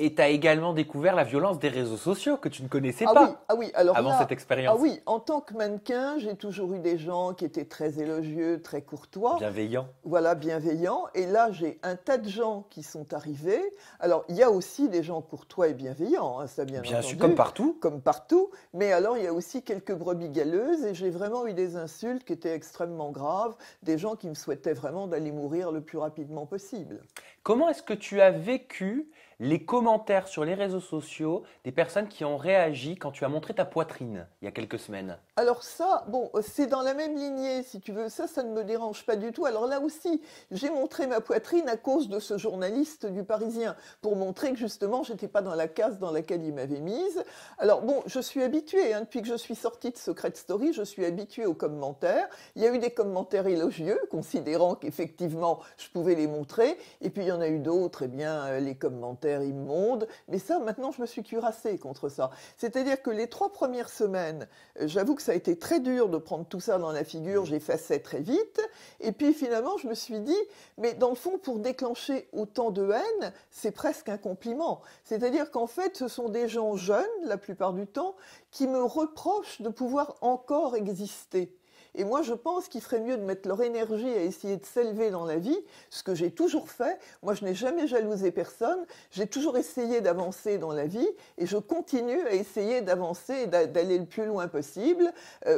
Et tu as également découvert la violence des réseaux sociaux que tu ne connaissais Ah oui, pas ah oui, alors avant là, cette ah expérience. oui, en tant que mannequin, j'ai toujours eu des gens qui étaient très élogieux, très courtois. Bienveillant. Voilà, bienveillant. Et là, j'ai un tas de gens qui sont arrivés. Alors, il y a aussi des gens courtois et bienveillants, hein, ça bien Bien sûr, comme entendu, partout. comme partout. Mais alors, il y a aussi quelques brebis galeuses et j'ai vraiment eu des insultes qui étaient extrêmement graves, des gens qui me souhaitaient vraiment d'aller mourir le plus rapidement possible. Comment est-ce que tu as vécu les commentaires sur les réseaux sociaux des personnes qui ont réagi quand tu as montré ta poitrine il y a quelques semaines? Alors ça, bon, c'est dans la même lignée, si tu veux. Ça ne me dérange pas du tout. Alors là aussi, j'ai montré ma poitrine à cause de ce journaliste du Parisien, pour montrer que justement, j'étais pas dans la case dans laquelle il m'avait mise. Alors bon, je suis habituée, hein, depuis que je suis sortie de Secret Story, je suis habituée aux commentaires. Il y a eu des commentaires élogieux, considérant qu'effectivement, je pouvais les montrer. Et puis il y en a eu d'autres, eh bien, les commentaires immondes. Mais ça, maintenant, je me suis cuirassée contre ça. C'est-à-dire que les 3 premières semaines, j'avoue que ça a été très dur de prendre tout ça dans la figure, j'effaçais très vite. Et puis finalement, je me suis dit, mais dans le fond, pour déclencher autant de haine, c'est presque un compliment. C'est-à-dire qu'en fait, ce sont des gens jeunes, la plupart du temps, qui me reprochent de pouvoir encore exister. Et moi, je pense qu'il ferait mieux de mettre leur énergie à essayer de s'élever dans la vie, ce que j'ai toujours fait. Moi, je n'ai jamais jalousé personne. J'ai toujours essayé d'avancer dans la vie et je continue à essayer d'avancer et d'aller le plus loin possible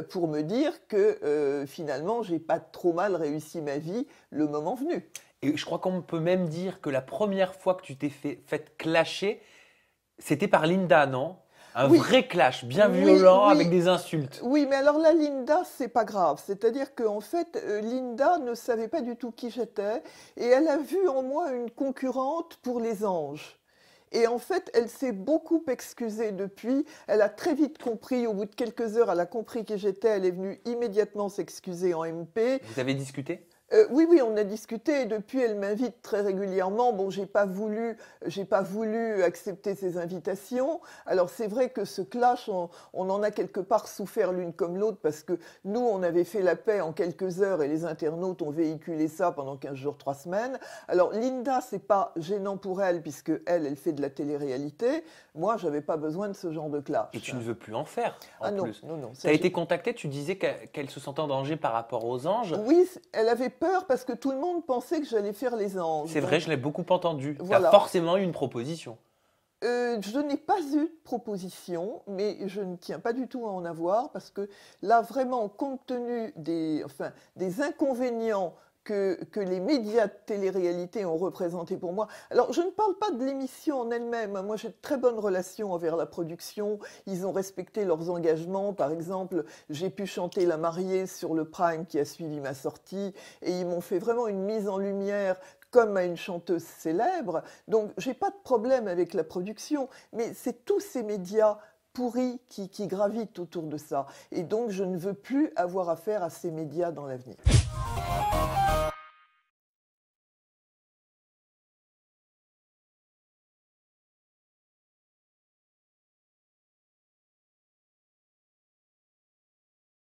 pour me dire que finalement, j'ai pas trop mal réussi ma vie le moment venu. Et je crois qu'on peut même dire que la première fois que tu t'es fait clasher, c'était par Linda, non? Un Oui, vrai clash, bien oui, violent, avec oui. des insultes. Oui, mais alors là, Linda, c'est pas grave. C'est-à-dire qu'en fait, Linda ne savait pas du tout qui j'étais et elle a vu en moi une concurrente pour les anges. Et en fait, elle s'est beaucoup excusée depuis. Elle a très vite compris, au bout de quelques heures, elle a compris qui j'étais. Elle est venue immédiatement s'excuser en MP. Vous avez discuté? Oui, oui, on a discuté et depuis, elle m'invite très régulièrement. Bon, j'ai pas voulu accepter ses invitations. Alors, c'est vrai que ce clash, on en a quelque part souffert l'une comme l'autre parce que nous, on avait fait la paix en quelques heures et les internautes ont véhiculé ça pendant 15 jours, 3 semaines. Alors, Linda, c'est pas gênant pour elle puisque elle fait de la télé-réalité. Moi, j'avais pas besoin de ce genre de Et clash. tu ne veux plus en faire, en Ah non, plus. non, non. Tu as été contactée, tu disais qu'elle se sentait en danger par rapport aux anges. Oui, elle avait peur parce que tout le monde pensait que j'allais faire les anges. C'est vrai, Donc, je l'ai beaucoup entendu. Tu as voilà. forcément eu une proposition. Je n'ai pas eu de proposition, mais je ne tiens pas du tout à en avoir parce que là, vraiment, compte tenu des inconvénients que les médias de télé-réalité ont représentés pour moi. Alors, je ne parle pas de l'émission en elle-même. Moi, j'ai de très bonnes relations envers la production. Ils ont respecté leurs engagements. Par exemple, j'ai pu chanter La Mariée sur le Prime qui a suivi ma sortie et ils m'ont fait vraiment une mise en lumière comme à une chanteuse célèbre. Donc, j'ai pas de problème avec la production, mais c'est tous ces médias pourris qui gravitent autour de ça. Et donc, je ne veux plus avoir affaire à ces médias dans l'avenir.